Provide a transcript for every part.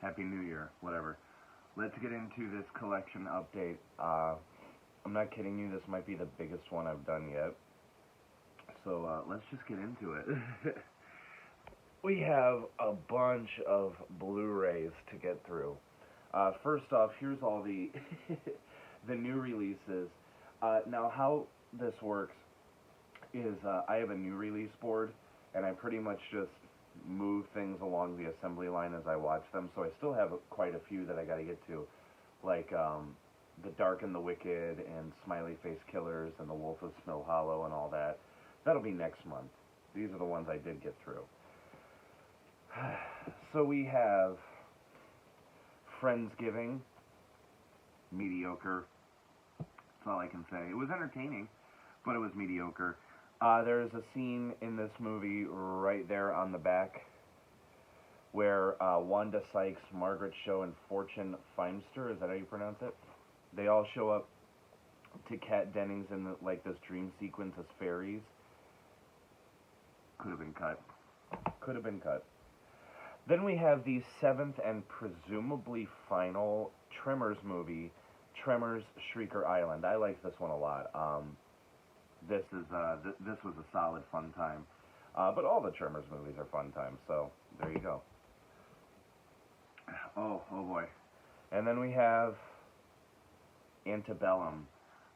Happy New Year, whatever. Let's get into this collection update. I'm not kidding you, this might be the biggest one I've done yet. So let's just get into it. We have a bunch of Blu-rays to get through. First off, here's all the the new releases. Now, how this works is I have a new release board, and I pretty much just move things along the assembly line as I watch them. So I still have quite a few that I got to get to, like The Dark and the Wicked and Smiley Face Killers and The Wolf of Snow Hollow and all that. That'll be next month. These are the ones I did get through. So we have Friendsgiving, mediocre. That's all I can say. It was entertaining, but it was mediocre. There's a scene in this movie right there on the back where Wanda Sykes, Margaret Cho, and Fortune Feimster, is that how you pronounce it? They all show up to Kat Dennings in this dream sequence as fairies. Could have been cut. Could have been cut. Then we have the seventh and presumably final Tremors movie, Tremors: Shrieker Island. I like this one a lot. This was a solid fun time. But all the Tremors movies are fun times, so there you go. Oh boy. And then we have Antebellum.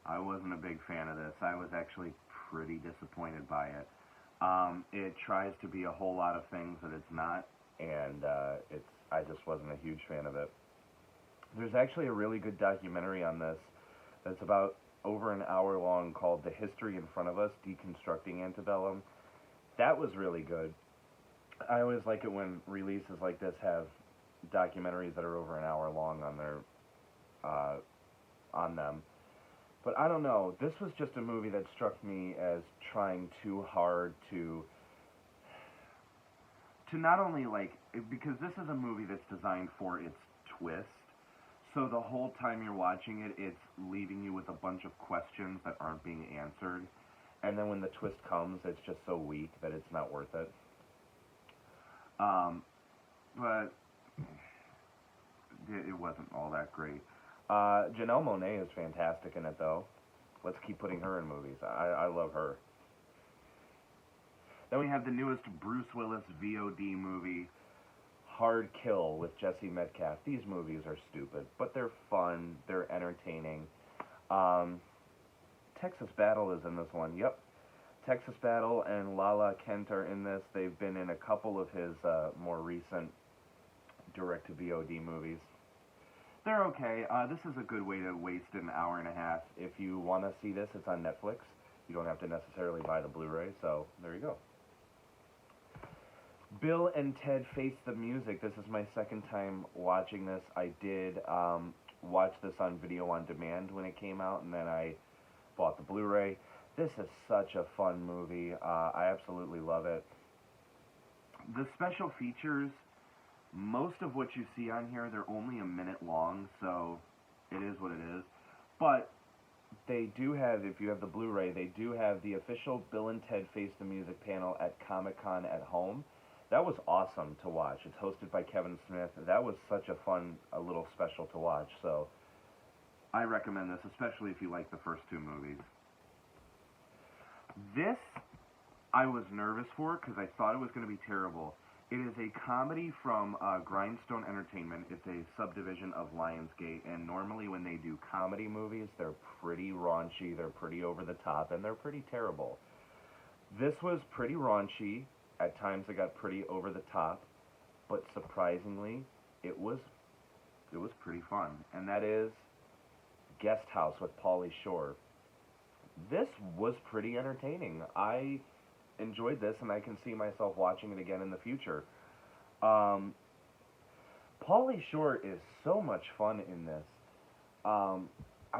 I wasn't a big fan of this. I was actually pretty disappointed by it. It tries to be a whole lot of things that it's not, and I just wasn't a huge fan of it. There's actually a really good documentary on this that's about over an hour long called The History in Front of Us, Deconstructing Antebellum. That was really good. I always like it when releases like this have documentaries that are over an hour long on them. But I don't know, this was just a movie that struck me as trying too hard to not only because this is a movie that's designed for its twist, so the whole time you're watching it, it's leaving you with a bunch of questions that aren't being answered, and then when the twist comes, it's just so weak that it's not worth it. But it wasn't all that great. Janelle Monáe is fantastic in it, though. Let's keep putting her in movies. I love her. Then we have the newest Bruce Willis VOD movie, Hard Kill, with Jesse Metcalfe. These movies are stupid, but they're fun. They're entertaining. Texas Battle is in this one. Yep. Texas Battle and Lala Kent are in this. They've been in a couple of his more recent direct-to-VOD movies. They're okay. This is a good way to waste an hour and a half. If you want to see this, it's on Netflix. You don't have to necessarily buy the Blu-ray, so there you go. Bill and Ted Face the Music. This is my second time watching this. I did watch this on video on demand when it came out, and then I bought the Blu-ray. This is such a fun movie. I absolutely love it. The special features, most of what you see on here, they're only a minute long, so it is what it is. But they do have, if you have the Blu-ray, they do have the official Bill and Ted Face the Music panel at Comic-Con at Home. That was awesome to watch. It's hosted by Kevin Smith. That was such a fun, a little special to watch. So I recommend this, especially if you like the first two movies. This I was nervous for because I thought it was going to be terrible. It is a comedy from Grindstone Entertainment. It's a subdivision of Lionsgate, and normally when they do comedy movies, they're pretty raunchy, they're pretty over the top, and they're pretty terrible. This was pretty raunchy. At times it got pretty over the top, but surprisingly, it was pretty fun. And that is Guest House with Pauly Shore. This was pretty entertaining. I enjoyed this, and I can see myself watching it again in the future. Pauly Shore is so much fun in this. I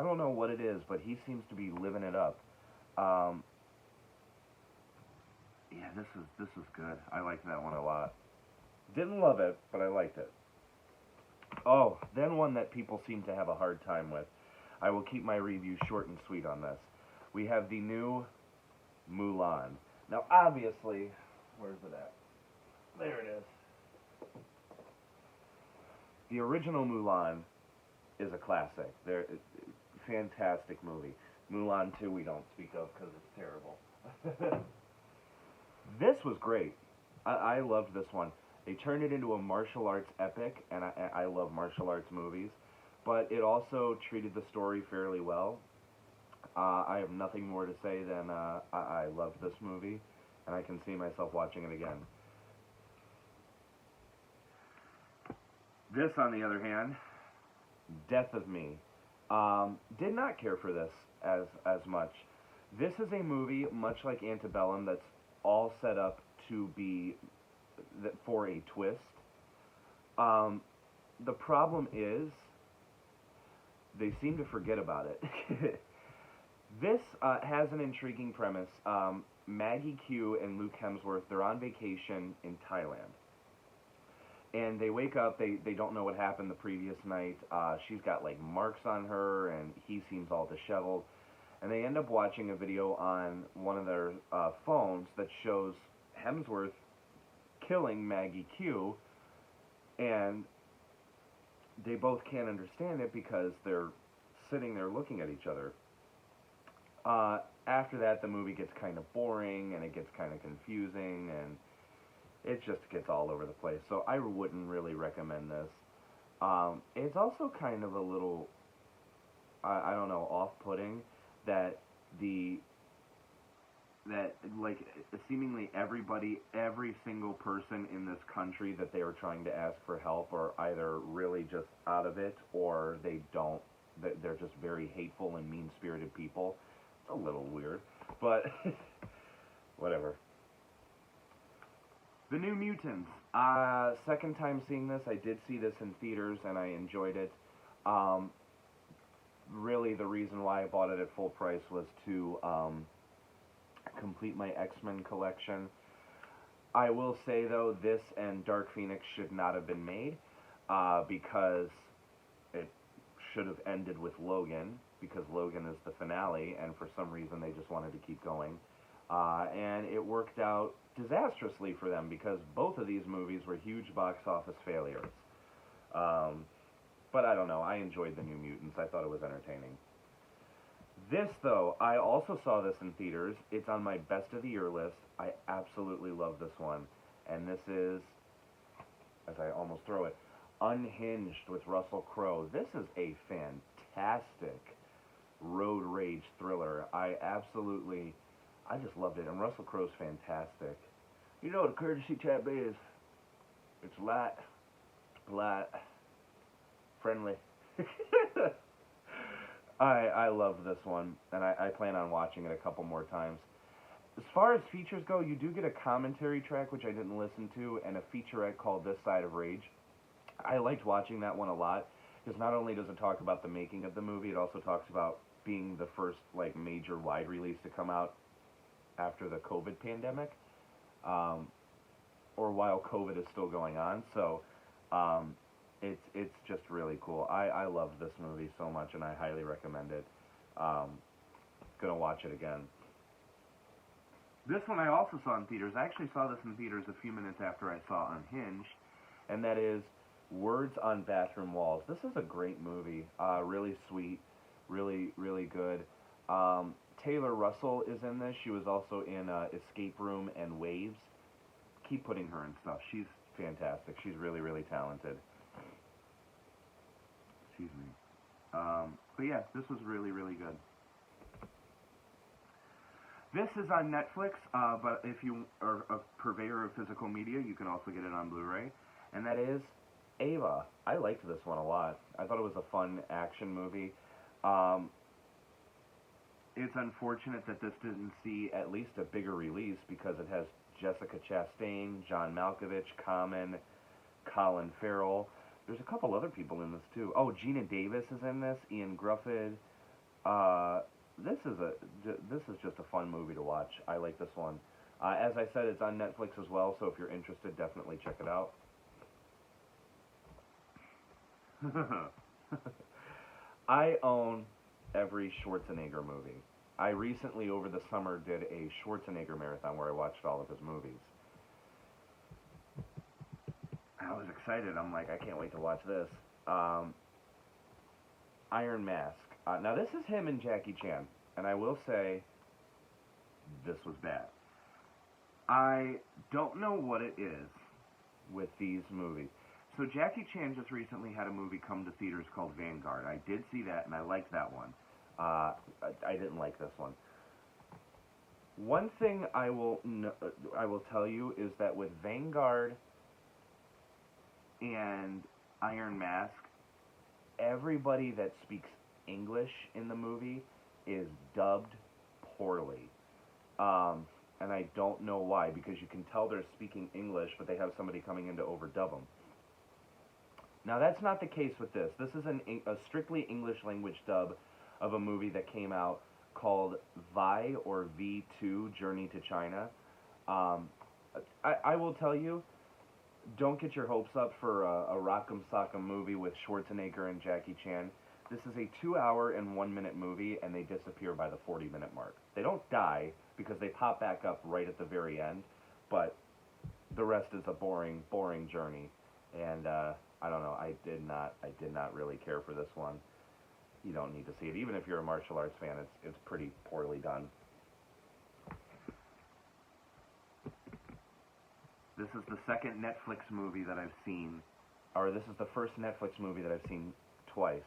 don't know what it is, but he seems to be living it up. Yeah, this was good. I liked that one a lot. Didn't love it, but I liked it. Oh, then one that people seem to have a hard time with. I will keep my review short and sweet on this. We have the new Mulan. Now, obviously, where's it at? There it is. The original Mulan is a classic. They're fantastic movie. Mulan 2 we don't speak of because it's terrible. This was great. I loved this one. They turned it into a martial arts epic, and I love martial arts movies, but it also treated the story fairly well. I have nothing more to say than I loved this movie, and I can see myself watching it again. This, on the other hand, Death of Me. Did not care for this as much. This is a movie, much like Antebellum, that's all set up to be for a twist. The problem is they seem to forget about it. This has an intriguing premise. Maggie Q and Luke Hemsworth, they're on vacation in Thailand. And they wake up, they don't know what happened the previous night. She's got like marks on her, and he seems all disheveled. And they end up watching a video on one of their phones that shows Hemsworth killing Maggie Q, and they both can't understand it because they're sitting there looking at each other. After that, the movie gets kind of boring, and it gets kind of confusing, and it just gets all over the place. So I wouldn't really recommend this. It's also kind of a little, I don't know, off-putting that like seemingly everybody, every single person in this country that they are trying to ask for help are either really just out of it, or they don't. They're just very hateful and mean-spirited people. It's a little weird, but whatever. The New Mutants. Second time seeing this. I did see this in theaters, and I enjoyed it. Really, the reason why I bought it at full price was to complete my X-Men collection. I will say, though, this and Dark Phoenix should not have been made, because it should have ended with Logan, because Logan is the finale, and for some reason they just wanted to keep going. And it worked out disastrously for them, because both of these movies were huge box office failures. But I don't know, I enjoyed The New Mutants. I thought it was entertaining. This, though, I also saw this in theaters. It's on my best of the year list. I absolutely love this one. And this is, as I almost throw it, Unhinged with Russell Crowe. This is a fantastic road rage thriller. I just loved it. And Russell Crowe's fantastic. You know what a courtesy trap is? It's light, polite, friendly. I love this one, and I plan on watching it a couple more times. As far as features go, you do get a commentary track, which I didn't listen to, and a featurette called This Side of Rage. I liked watching that one a lot, because not only does it talk about the making of the movie, it also talks about being the first like major wide release to come out after the COVID pandemic, or while COVID is still going on. So it's just really cool. I love this movie so much, and I highly recommend it. Gonna watch it again. This one I also saw in theaters. I actually saw this in theaters a few minutes after I saw Unhinged, and that is Words on Bathroom Walls. This is a great movie. Really sweet, really, really good. Taylor Russell is in this. She was also in Escape Room and Waves. Keep putting her in stuff. She's fantastic. She's really, really talented. Excuse me. But yeah, this was really, really good. This is on Netflix, but if you are a purveyor of physical media, you can also get it on Blu-ray. And that is Ava. I liked this one a lot. I thought it was a fun action movie. It's unfortunate that this didn't see at least a bigger release, because it has Jessica Chastain, John Malkovich, Common, Colin Farrell. There's a couple other people in this too. Oh, Gina Davis is in this. Ian Grufford. This is just a fun movie to watch. I like this one. As I said, it's on Netflix as well, so if you're interested, definitely check it out. I own every Schwarzenegger movie. I recently, over the summer, did a Schwarzenegger marathon where I watched all of his movies. I was excited. I'm like, I can't wait to watch this. Iron Mask. Now this is him and Jackie Chan, and I will say, this was bad. I don't know what it is with these movies. So Jackie Chan just recently had a movie come to theaters called Vanguard. I did see that, and I liked that one. I didn't like this one. One thing I will tell you is that with Vanguard and Iron Mask, everybody that speaks English in the movie is dubbed poorly. And I don't know why, because you can tell they're speaking English, but they have somebody coming in to overdub them. Now, that's not the case with this. This is a strictly English language dub of a movie that came out called Vi or V2 Journey to China. I will tell you, don't get your hopes up for a Rock'em Sock'em movie with Schwarzenegger and Jackie Chan. This is a 2-hour and 1-minute movie, and they disappear by the 40-minute mark. They don't die, because they pop back up right at the very end, but the rest is a boring, boring journey. And I don't know, I did not really care for this one. You don't need to see it. Even if you're a martial arts fan, it's pretty poorly done. This is the second Netflix movie that I've seen, or this is the first Netflix movie that I've seen twice.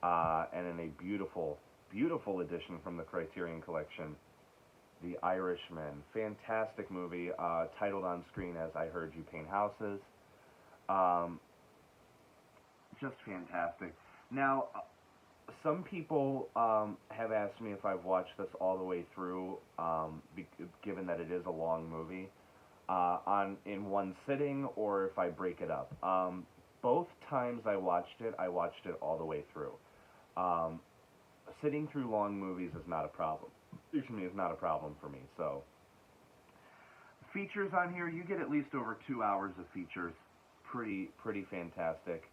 And in a beautiful, beautiful edition from the Criterion Collection, The Irishman. Fantastic movie, titled on screen as I Heard You Paint Houses. Just fantastic. Now, some people have asked me if I've watched this all the way through, given that it is a long movie, in one sitting, or if I break it up. Both times I watched it all the way through. Sitting through long movies is not a problem. Excuse me, is not a problem for me. So, features on here, you get at least over 2 hours of features. Pretty fantastic.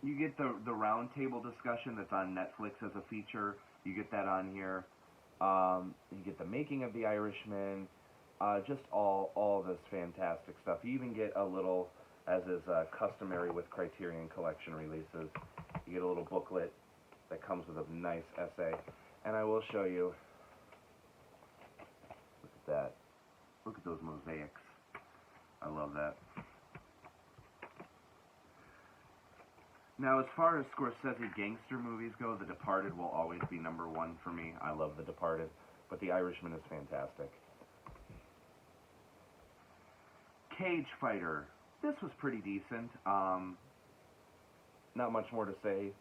You get the roundtable discussion that's on Netflix as a feature. You get that on here. You get the making of The Irishman. Just all this fantastic stuff. You even get a little, as is customary with Criterion Collection releases, you get a little booklet that comes with a nice essay. And I will show you. Look at that. Look at those mosaics. I love that. Now, as far as Scorsese gangster movies go, The Departed will always be number one for me. I love The Departed, but The Irishman is fantastic. Cage Fighter. This was pretty decent. Not much more to say.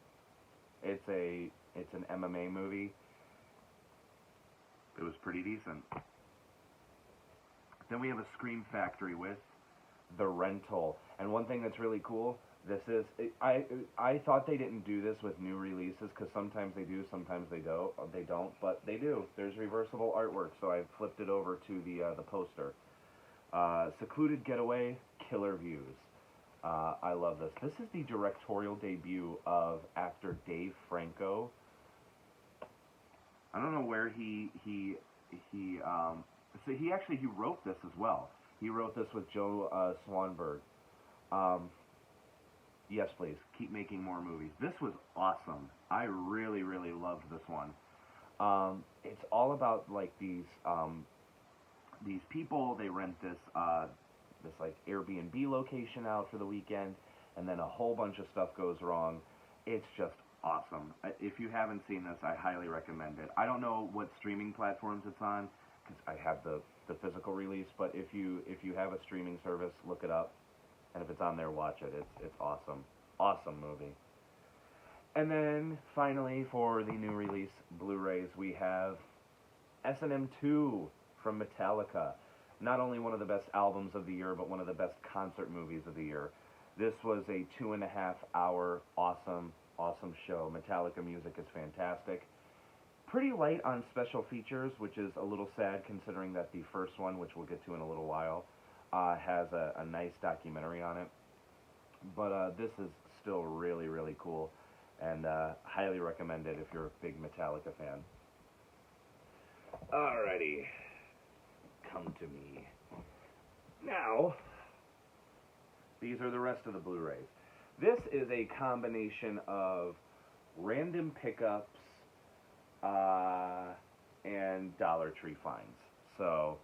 It's an MMA movie. It was pretty decent. Then we have a Scream Factory with The Rental. And one thing that's really cool, I thought they didn't do this with new releases, because sometimes they do, sometimes they don't, but they do. There's reversible artwork, so I flipped it over to the poster. Secluded Getaway, Killer Views. I love this. This is the directorial debut of actor Dave Franco. I don't know where he wrote this as well. He wrote this with Joe Swanberg. Yes, please, keep making more movies. This was awesome. I really, really loved this one. It's all about like these people. They rent this like Airbnb location out for the weekend, and then a whole bunch of stuff goes wrong. It's just awesome. If you haven't seen this, I highly recommend it. I don't know what streaming platforms it's on, because I have the physical release, but if you have a streaming service, look it up, and if it's on there, watch it. It's awesome. Awesome movie. And then, finally, for the new release Blu-rays, we have S&M 2 from Metallica. Not only one of the best albums of the year, but one of the best concert movies of the year. This was a 2.5-hour awesome show. Metallica music is fantastic. Pretty light on special features, which is a little sad considering that the first one, which we'll get to in a little while, has a nice documentary on it. But this is still really, really cool, and highly recommend it if you're a big Metallica fan. Alrighty. Come to me. Now, are the rest of the Blu-rays. This is a combination of random pickups and Dollar Tree finds. So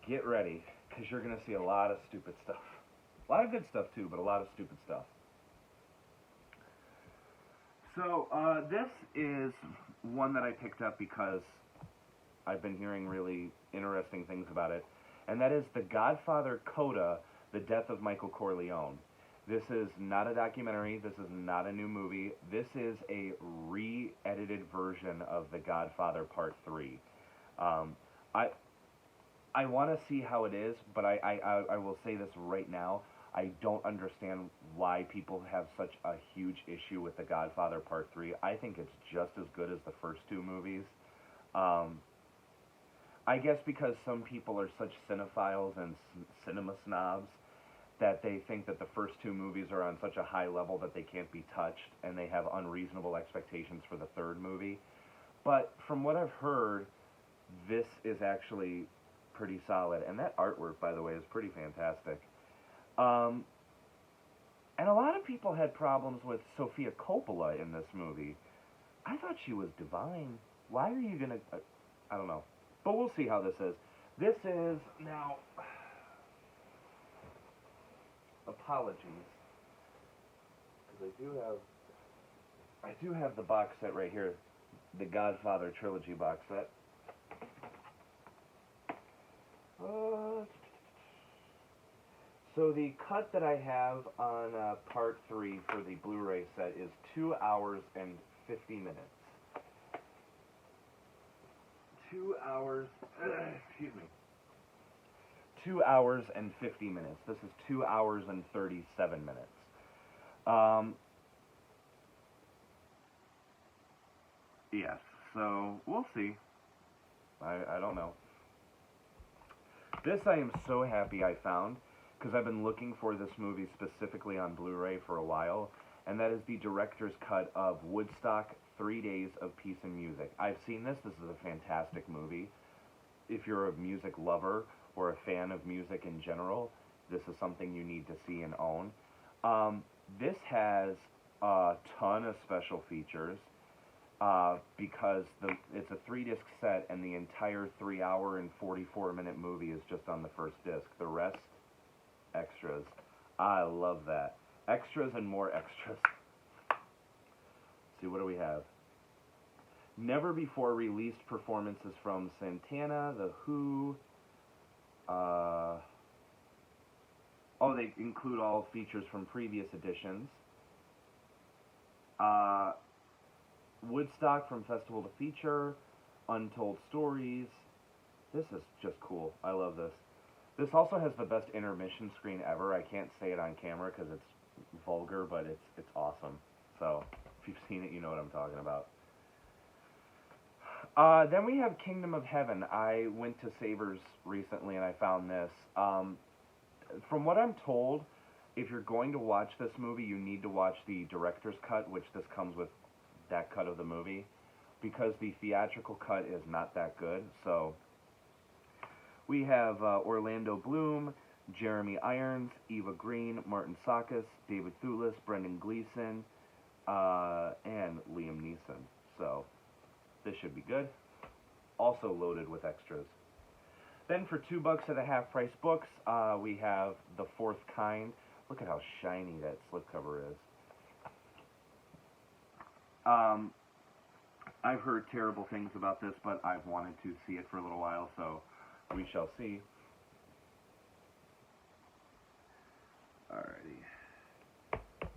get ready, because you're going to see a lot of stupid stuff. A lot of good stuff too, but a lot of stupid stuff. So this is one that I picked up because I've been hearing really interesting things about it, and that is The Godfather Coda, The Death of Michael Corleone. This is not a documentary, this is not a new movie, this is a re-edited version of The Godfather Part 3. I want to see how it is, but I will say this right now, I don't understand why people have such a huge issue with The Godfather Part 3. I think it's just as good as the first two movies. I guess because some people are such cinephiles and cinema snobs that they think that the first two movies are on such a high level that they can't be touched, and they have unreasonable expectations for the third movie. But from what I've heard, this is actually pretty solid, and that artwork, by the way, is pretty fantastic. And a lot of people had problems with Sofia Coppola in this movie. I thought she was divine. Why are you gonna... I don't know. But we'll see how this is. This is, now... Apologies. Because I do have the box set right here. The Godfather Trilogy box set. So the cut that I have on Part 3 for the Blu-ray set is 2 hours and 50 minutes. 2 hours, excuse me. 2 hours and 50 minutes. This is 2 hours and 37 minutes. Yes, so we'll see. I don't know. This I am so happy I found, because I've been looking for this movie specifically on Blu-ray for a while, and that is the director's cut of Woodstock, 3 Days of Peace and Music. I've seen this. This is a fantastic movie. If you're a music lover or a fan of music in general, this is something you need to see and own. This has a ton of special features because it's a 3-disc set, and the entire 3 hour and 44-minute movie is just on the first disc. The rest, extras. I love that. Extras and more extras. See, what do we have? Never before released performances from Santana, The Who. Oh, they include all features from previous editions. Woodstock from Festival to Feature. Untold Stories. This is just cool. I love this. This also has the best intermission screen ever. I can't say it on camera because it's vulgar, but it's awesome. So, if you've seen it, you know what I'm talking about. Then we have Kingdom of Heaven. I went to Savers recently and I found this. From what I'm told, if you're going to watch this movie, you need to watch the director's cut, which this comes with that cut of the movie, because the theatrical cut is not that good. So, we have Orlando Bloom, Jeremy Irons, Eva Green, Martin Sakis, David Thewlis, Brendan Gleeson, and Liam Neeson. So, this should be good. Also loaded with extras. Then for $2 at a half-price books, we have The Fourth Kind. Look at how shiny that slipcover is. I've heard terrible things about this, but I've wanted to see it for a little while, so we shall see. Alrighty.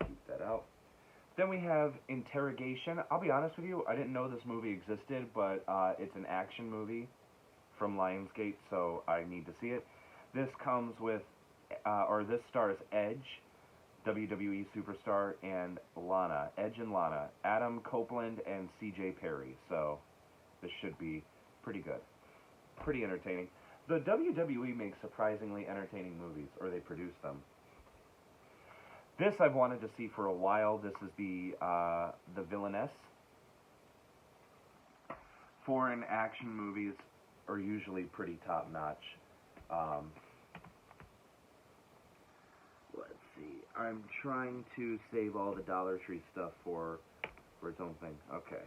Keep that out. Then we have Interrogation. I'll be honest with you, I didn't know this movie existed, but it's an action movie from Lionsgate, so I need to see it. This comes with, this stars Edge, WWE superstar, and Lana. Edge and Lana. Adam Copeland and CJ Perry. So, this should be pretty good. Pretty entertaining. The WWE makes surprisingly entertaining movies, or they produce them. This I've wanted to see for a while. This is the Villainess. Foreign action movies are usually pretty top-notch. Let's see. I'm trying to save all the Dollar Tree stuff for its own thing. Okay.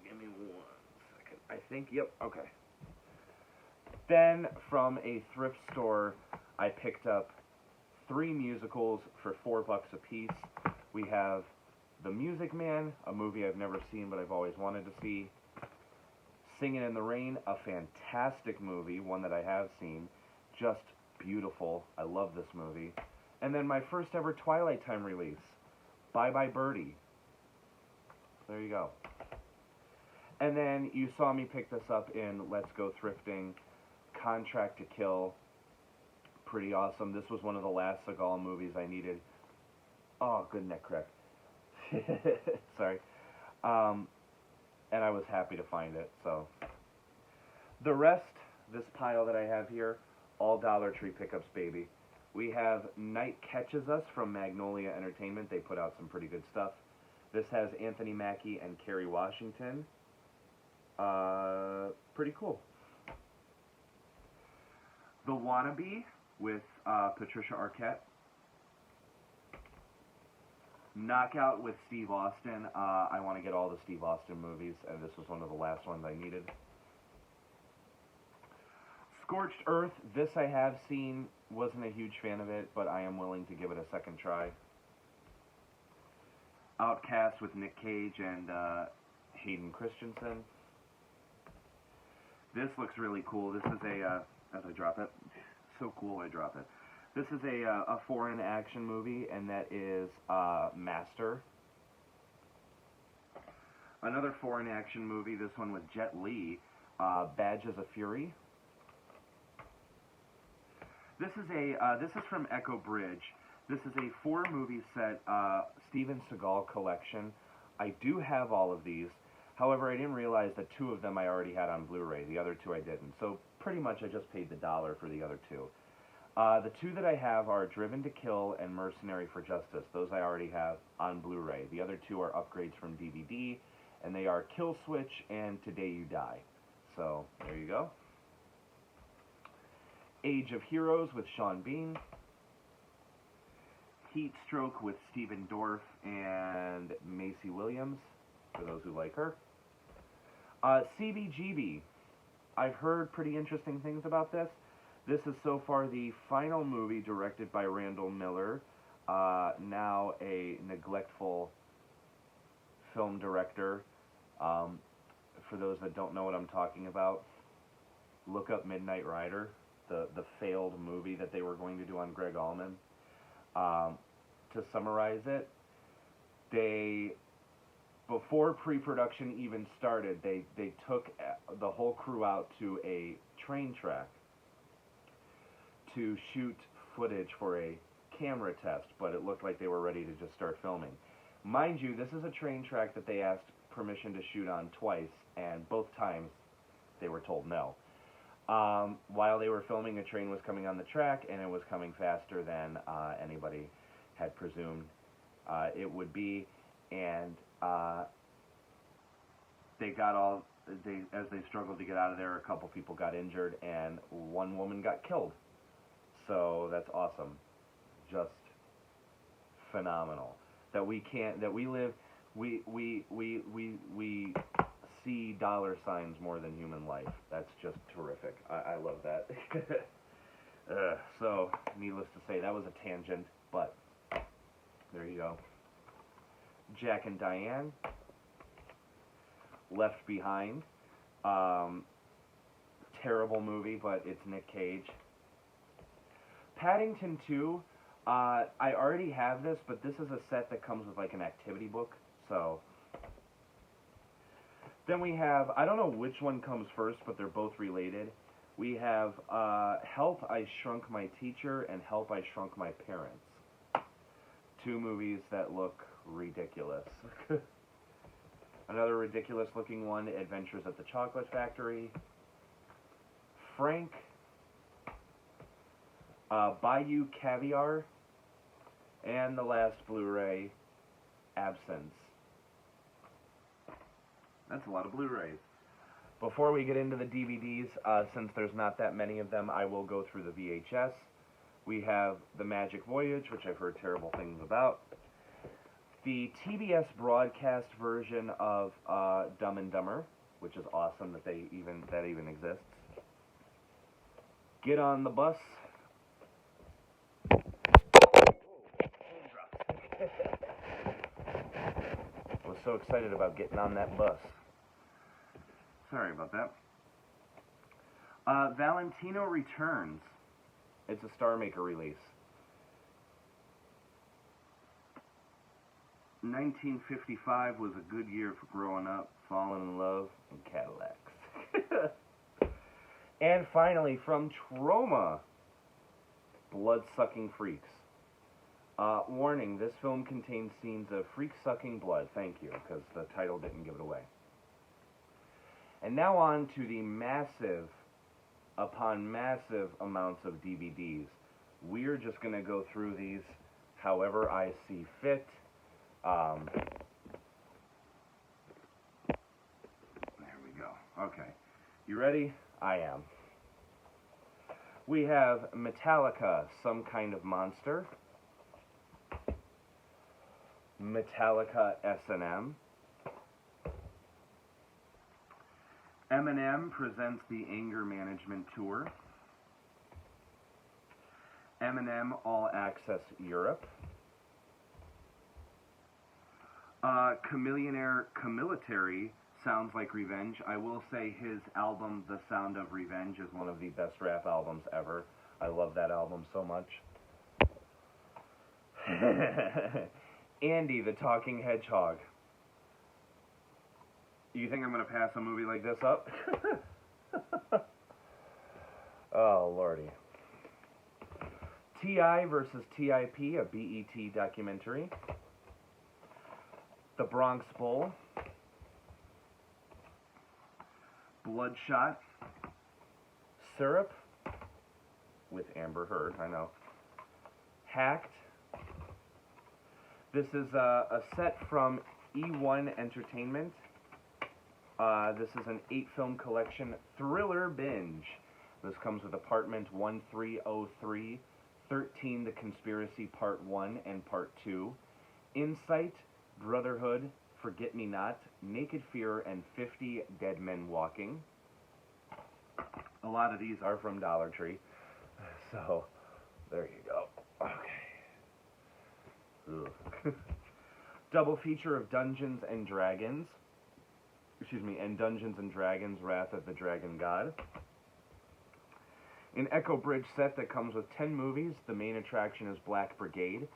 Give me 1 second. I think, yep, okay. Then, from a thrift store, I picked up 3 musicals for $4 a piece. We have The Music Man, a movie I've never seen but I've always wanted to see. Singing in the Rain, a fantastic movie, one that I have seen. Just beautiful. I love this movie. And then my first ever Twilight Time release, Bye Bye Birdie. There you go. And then you saw me pick this up in Let's Go Thrifting, Contract to Kill. Pretty awesome. This was one of the last Seagal movies I needed. Oh, good neck crack. Sorry. And I was happy to find it, so. The rest, this pile that I have here, all Dollar Tree pickups, baby. We have Night Catches Us from Magnolia Entertainment. They put out some pretty good stuff. This has Anthony Mackie and Kerry Washington. Pretty cool. The Wannabe with Patricia Arquette. Knockout with Steve Austin. I want to get all the Steve Austin movies, and this was one of the last ones I needed. Scorched Earth, this I have seen, wasn't a huge fan of it, but I am willing to give it a second try. Outcast with Nick Cage and Hayden Christensen. This looks really cool. This is a, as I drop it, so cool I drop it. This is a foreign action movie, and that is Master. Another foreign action movie, this one with Jet Li, Badges of Fury. This is from Echo Bridge. This is a 4-movie set Steven Seagal collection. I do have all of these. However, I didn't realize that 2 of them I already had on Blu-ray. The other 2 I didn't. So pretty much I just paid the $1 for the other 2. The 2 that I have are Driven to Kill and Mercenary for Justice. Those I already have on Blu-ray. The other 2 are upgrades from DVD, and they are Kill Switch and Today You Die. So, there you go. Age of Heroes with Sean Bean. Heat Stroke with Stephen Dorff and Macy Williams, for those who like her. CBGB. I've heard pretty interesting things about this. This is so far the final movie directed by Randall Miller, now a neglectful film director. For those that don't know what I'm talking about, look up Midnight Rider, the failed movie that they were going to do on Greg Allman. To summarize it, before pre-production even started, they took the whole crew out to a train track to shoot footage for a camera test, but it looked like they were ready to just start filming. Mind you, this is a train track that they asked permission to shoot on twice, and both times they were told no. While they were filming, a train was coming on the track, and it was coming faster than anybody had presumed it would be, and as they struggled to get out of there, a couple people got injured, and one woman got killed. So that's awesome, just phenomenal. That we see dollar signs more than human life. That's just terrific. I love that. So, needless to say, that was a tangent, but there you go. Jack and Diane, Left Behind. Terrible movie, but it's Nick Cage. Paddington 2, I already have this, but this is a set that comes with like an activity book, so. Then we have, I don't know which one comes first, but they're both related. We have Help, I Shrunk My Teacher, and Help, I Shrunk My Parents. 2 movies that look ridiculous. Another ridiculous looking one, Adventures at the Chocolate Factory. Frank, Bayou Caviar, and the last Blu-ray, Absence. That's a lot of Blu-rays. Before we get into the DVDs, since there's not that many of them, I will go through the VHS. We have The Magic Voyage, which I've heard terrible things about. The TBS broadcast version of Dumb and Dumber, which is awesome that that even exists. Get on the Bus. I was so excited about getting on that bus. Sorry about that. Valentino Returns. It's a Star Maker release. 1955 was a good year for growing up, falling in love, and Cadillacs. And finally, from Troma, Blood-Sucking Freaks. Warning, this film contains scenes of freak-sucking blood. Thank you, because the title didn't give it away. And now on to the massive upon massive amounts of DVDs. We're just going to go through these however I see fit. There we go. Okay. You ready? I am. We have Metallica, Some Kind of Monster. Metallica S&M. Eminem presents the Anger Management Tour. Eminem All Access Europe. Chamillionaire Camilitary Sounds Like Revenge. I will say his album, The Sound of Revenge, is one of the best rap albums ever. I love that album so much. Andy the Talking Hedgehog. You think I'm going to pass a movie like this up? Oh, lordy. T.I. versus T.I.P., a BET documentary. The Bronx Bull. Bloodshot. Syrup, with Amber Heard, I know. Hacked. This is a set from E1 Entertainment. This is an 8-film collection thriller binge. This comes with Apartment 1303, 13 The Conspiracy Part 1 and Part 2, Insight, Brotherhood, Forget Me Not, Naked Fear, and 50 Dead Men Walking. A lot of these are from Dollar Tree, so there you go. Okay. Double feature of Dungeons and Dragons. And Dungeons and Dragons, Wrath of the Dragon God. An Echo Bridge set that comes with 10 movies. The main attraction is Black Brigade,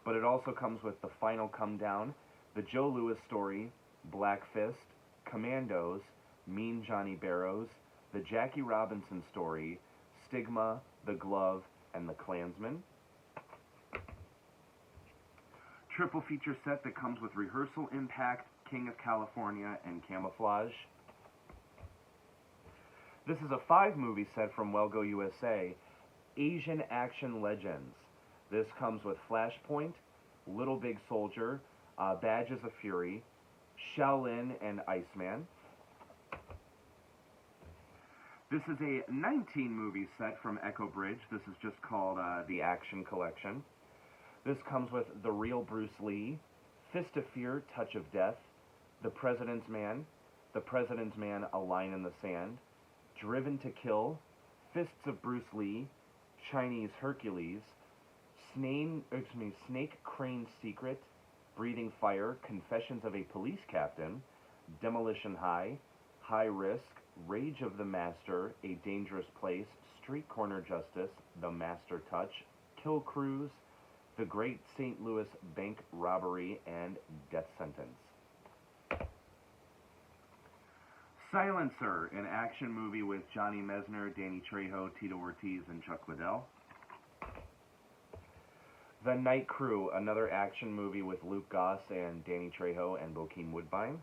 but it also comes with The Final Come Down, The Joe Louis Story, Black Fist, Commandos, Mean Johnny Barrows, The Jackie Robinson Story, Stigma, The Glove, and The Klansman. Triple feature set that comes with Rehearsal Impact, King of California, and Camouflage. This is a 5-movie set from Welgo USA, Asian Action Legends. This comes with Flashpoint, Little Big Soldier, Badges of Fury, Shaolin, and Iceman. This is a 19-movie set from Echo Bridge. This is just called the Action Collection. This comes with The Real Bruce Lee, Fist of Fear, Touch of Death, The President's Man, A Line in the Sand, Driven to Kill, Fists of Bruce Lee, Chinese Hercules, Snake Crane's Secret, Breathing Fire, Confessions of a Police Captain, Demolition High, High Risk, Rage of the Master, A Dangerous Place, Street Corner Justice, The Master Touch, Kill Cruise, The Great St. Louis Bank Robbery, and Death Sentence. Silencer, an action movie with Johnny Messner, Danny Trejo, Tito Ortiz, and Chuck Liddell. The Night Crew, another action movie with Luke Goss and Danny Trejo and Bokeem Woodbine.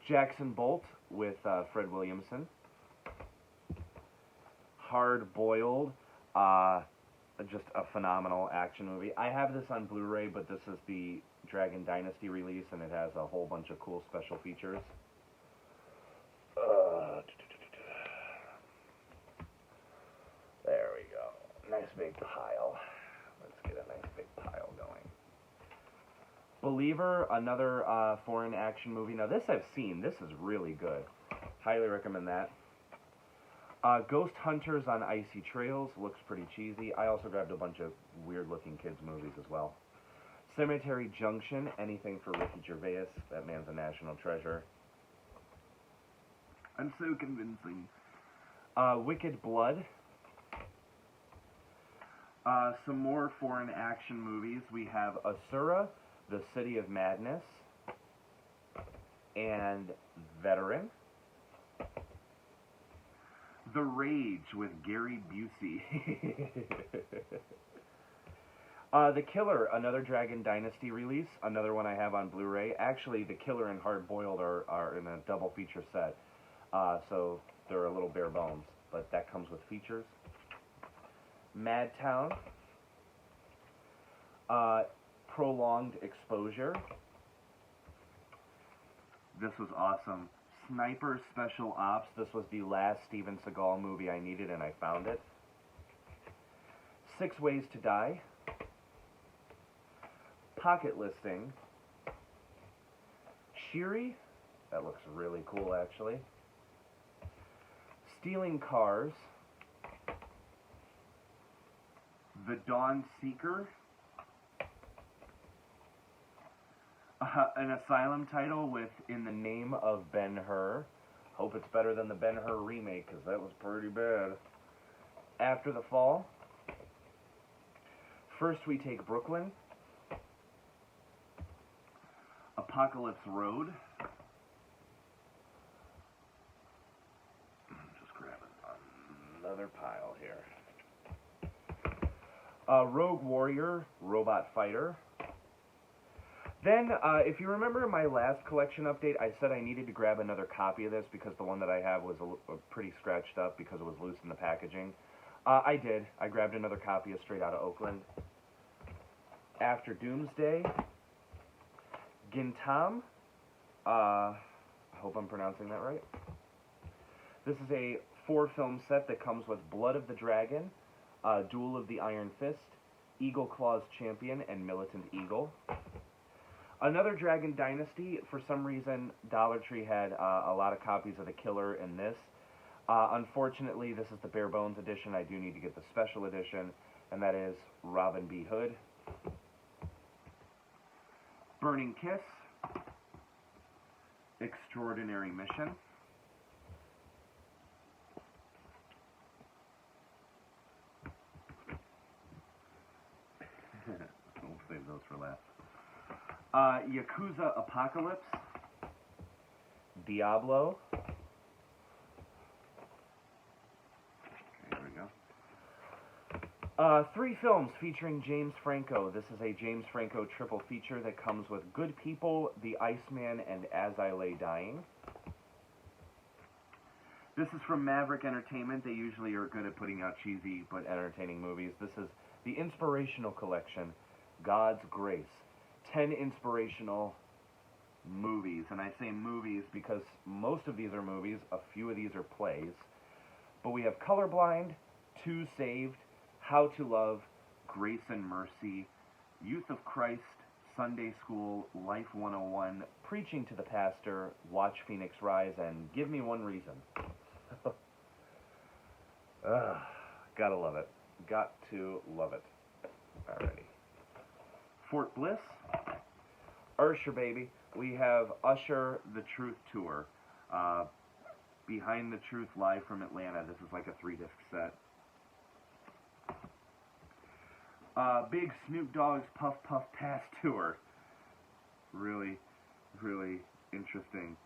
Jackson Bolt with Fred Williamson. Hard Boiled, just a phenomenal action movie. I have this on Blu-ray, but this is the Dragon Dynasty release, and it has a whole bunch of cool special features. There we go. pile. Let's get a nice big pile going. Believer, another foreign action movie. Now this I've seen. This is really good. Highly recommend that. Ghost Hunters on Icy Trails. Looks pretty cheesy. I also grabbed a bunch of weird-looking kids' movies as well. Cemetery Junction. Anything for Ricky Gervais. That man's a national treasure. I'm so convincing. Wicked Blood. Some more foreign action movies. We have Asura, The City of Madness, and Veteran. The Rage with Gary Busey. The Killer, another Dragon Dynasty release, another one I have on Blu-ray. Actually, The Killer and Hard Boiled are in a double feature set, so they're a little bare bones, but that comes with features. Madtown, Prolonged Exposure. This was awesome. Sniper Special Ops. This was the last Steven Seagal movie I needed, and I found it. 6 Ways to Die. Pocket Listing. Shiri. That looks really cool, actually. Stealing Cars. The Dawn Seeker. An Asylum title with In the Name of Ben-Hur. Hope it's better than the Ben-Hur remake, because that was pretty bad. After the Fall. First We Take Brooklyn. Apocalypse Road. Just grabbing another pile here. Rogue Warrior, Robot Fighter. Then, if you remember my last collection update, I said I needed to grab another copy of this because the one that I have was pretty scratched up because it was loose in the packaging. I did. I grabbed another copy of Straight Outta Oakland. After Doomsday. Gintam. I hope I'm pronouncing that right. This is a 4-film set that comes with Blood of the Dragon, Duel of the Iron Fist, Eagle Claw's Champion, and Militant Eagle. Another Dragon Dynasty. For some reason, Dollar Tree had a lot of copies of The Killer in this. Unfortunately, this is the bare bones edition. I do need to get the special edition, and that is Robin B. Hood. Burning Kiss. Extraordinary Mission. We'll save those for last. Yakuza Apocalypse. Diablo. Okay, here we go. 3 films featuring James Franco. This is a James Franco triple feature that comes with Good People, The Iceman, and As I Lay Dying. This is from Maverick Entertainment. They usually are good at putting out cheesy but entertaining movies. This is the Inspirational Collection, God's Grace. 10 inspirational movies. And I say movies because most of these are movies, a few of these are plays. But we have Colorblind, Two Saved, How to Love, Grace and Mercy, Youth of Christ, Sunday School, Life 101, Preaching to the Pastor, Watch Phoenix Rise, and Give Me One Reason. Gotta love it. Got to love it. Alrighty. Fort Bliss. Usher, baby. We have Usher, The Truth Tour. Behind the Truth, live from Atlanta. This is like a 3-disc set. Big Snoop Dogg's Puff Puff Pass Tour. Really, really interesting.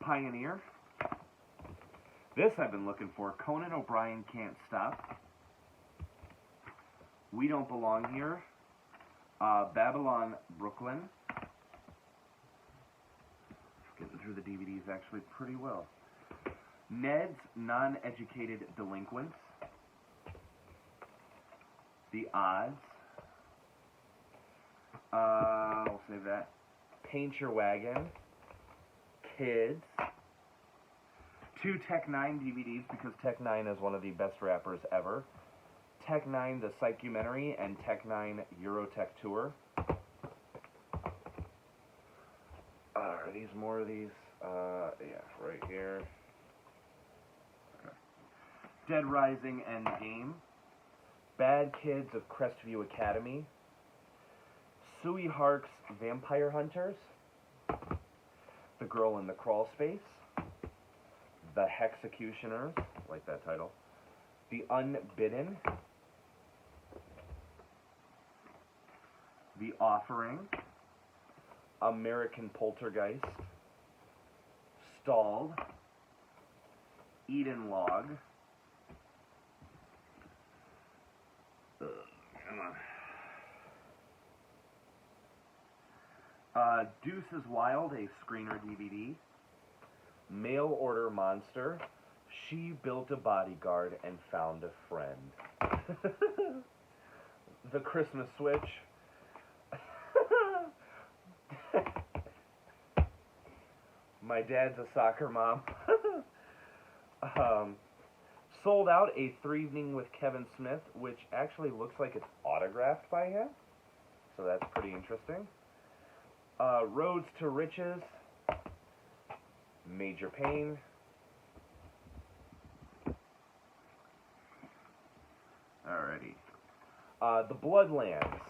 Pioneer. This I've been looking for. Conan O'Brien Can't Stop. We Don't Belong Here. Babylon, Brooklyn. Getting through the DVDs actually pretty well. Ned's Non-Educated Delinquents. The Odds. We'll save that. Paint Your Wagon. Kids. 2 Tech 9 DVDs, because Tech 9 is one of the best rappers ever. Tech 9 The Psychumentary and Tech 9 Eurotech Tour. Are these more of these? Yeah, right here. Okay. Dead Rising Endgame. Bad Kids of Crestview Academy. Sui Hark's Vampire Hunters. The Girl in the Crawl Space. The Hexecutioners, like that title. The Unbidden. The Offering. American Poltergeist. Stalled. Eden Log. Come on. Deuces Wild, a screener DVD. Mail Order Monster. She built a bodyguard and found a friend. The Christmas Switch. My Dad's a Soccer Mom. Sold Out, a 3-evening with Kevin Smith, which actually looks like it's autographed by him. So that's pretty interesting. Roads to Riches. Major Pain. Alrighty. The Bloodlands.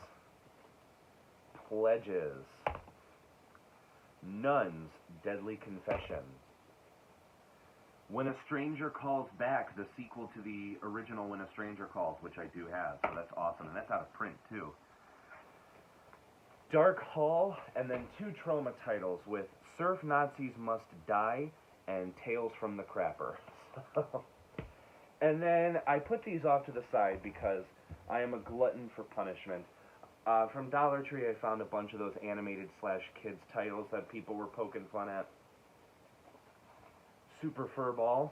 Pledges. Nuns, Deadly Confession. When a Stranger Calls Back, the sequel to the original When a Stranger Calls, which I do have, so that's awesome, and that's out of print too. Dark Hall, and then 2 Trauma titles with Surf Nazis Must Die and Tales from the Crapper. And then I put these off to the side because I am a glutton for punishment. From Dollar Tree, I found a bunch of those animated / kids titles that people were poking fun at. Super Furball.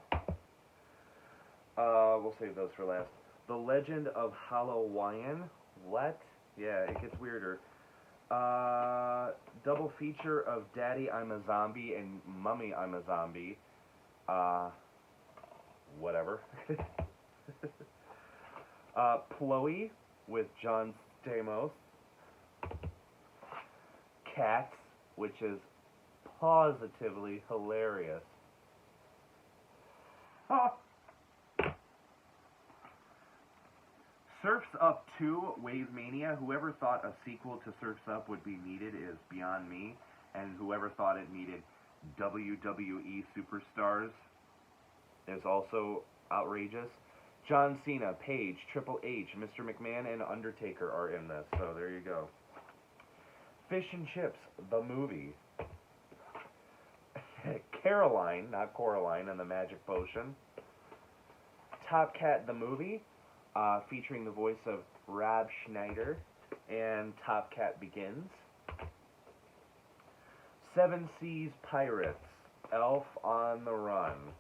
We'll save those for last. The Legend of Halloween. What? Yeah, it gets weirder. Double feature of Daddy, I'm a Zombie and Mummy, I'm a Zombie. Whatever. Ploey with John Stamos. Cats, which is positively hilarious. Surf's Up 2, Wave Mania. Whoever thought a sequel to Surf's Up would be needed is beyond me, and whoever thought it needed WWE superstars is also outrageous. John Cena, Paige, Triple H, Mr. McMahon, and Undertaker are in this, so there you go. Fish and Chips, the movie. Caroline, not Coraline, and the Magic Potion. Top Cat, the movie, featuring the voice of Rob Schneider, and Top Cat Begins. Seven Seas Pirates, Elf on the Run.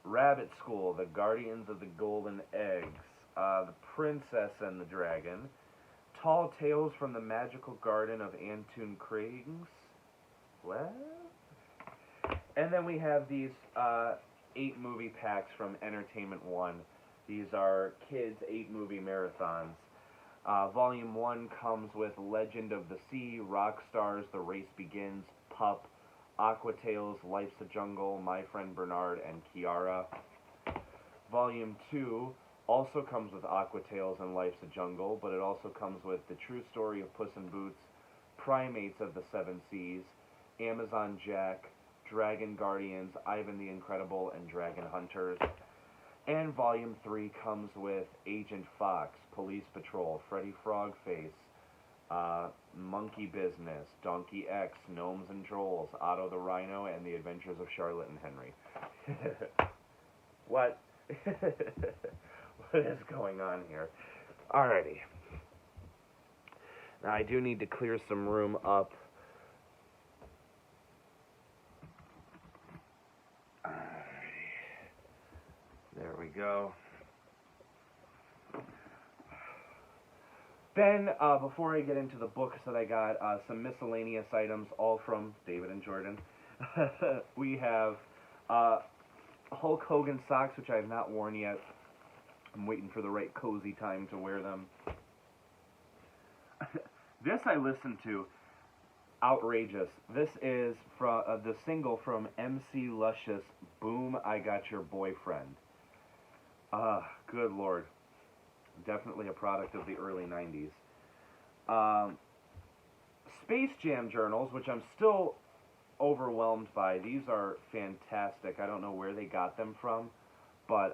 Rabbit School, The Guardians of the Golden Eggs, The Princess and the Dragon, Tall Tales from the Magical Garden of Antoon Craigs. What? And then we have these 8 movie packs from Entertainment One. These are kids' 8 movie marathons. Volume 1 comes with Legend of the Sea, Rock Stars, The Race Begins, Pup, Aqua Tales, Life's a Jungle, My Friend Bernard, and Kiara. Volume 2 also comes with Aqua Tales and Life's a Jungle, but it also comes with The True Story of Puss in Boots, Primates of the Seven Seas, Amazon Jack, Dragon Guardians, Ivan the Incredible, and Dragon Hunters. And Volume 3 comes with Agent Fox, Police Patrol, Freddy Frogface, Monkey Business, Donkey X, Gnomes and Trolls, Otto the Rhino, and The Adventures of Charlotte and Henry. What? What is going on here? Alrighty. Now I do need to clear some room up. Alrighty. There we go. Then, before I get into the books that I got, some miscellaneous items, all from David and Jordan. We have Hulk Hogan socks, which I have not worn yet. I'm waiting for the right cozy time to wear them. This I listened to. Outrageous. This is from the single from MC Luscious, Boom, I Got Your Boyfriend. Good lord. Definitely a product of the early 90s. Space Jam journals, which I'm still overwhelmed by. These are fantastic. I don't know where they got them from, but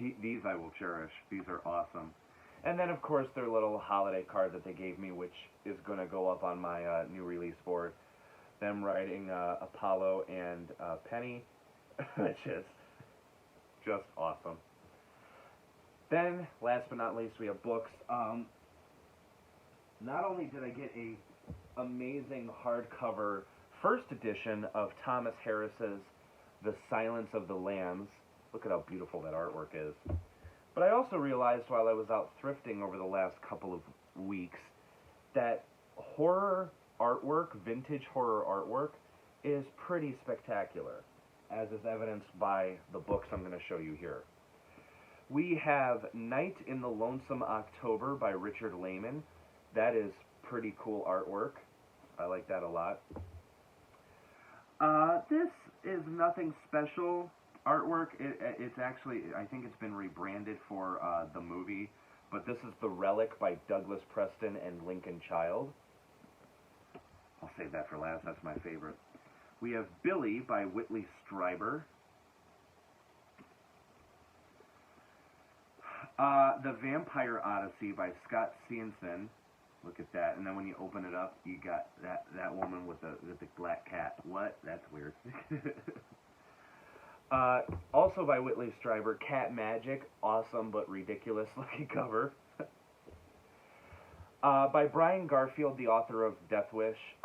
these I will cherish. These are awesome. And then, of course, their little holiday card that they gave me, which is going to go up on my new release board. Them writing Apollo and Penny, which is just awesome. Then, last but not least, we have books. Not only did I get a amazing hardcover first edition of Thomas Harris's The Silence of the Lambs. Look at how beautiful that artwork is. But I also realized while I was out thrifting over the last couple of weeks that horror artwork, vintage horror artwork, is pretty spectacular, as is evidenced by the books I'm going to show you here. We have Night in the Lonesome October by Richard Lehman. That is pretty cool artwork. I like that a lot. This is nothing special artwork. It's actually, I think it's been rebranded for the movie, but this is The Relic by Douglas Preston and Lincoln Child. I'll save that for last. That's my favorite. We have Billy by Whitley Strieber. The Vampire Odyssey by Scott Cianson. Look at that. And then when you open it up, you got that woman with the black cat. What? That's weird. Also by Whitley Strieber, Cat Magic. Awesome but ridiculous looking cover. By Brian Garfield, the author of Death Wish,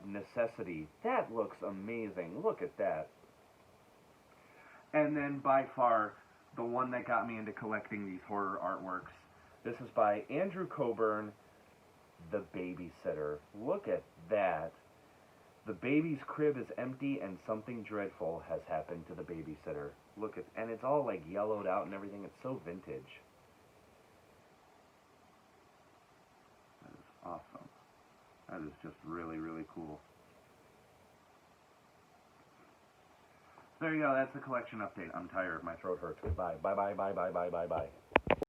Necessity. That looks amazing. Look at that. And then by far, the one that got me into collecting these horror artworks. This is by Andrew Coburn, The Babysitter. Look at that. The baby's crib is empty and something dreadful has happened to the babysitter. Look at, and it's all like yellowed out and everything. It's so vintage. That is awesome. That is just really, really cool. There you go. That's the collection update. I'm tired. My throat hurts. Goodbye. Bye, bye, bye, bye, bye, bye, bye.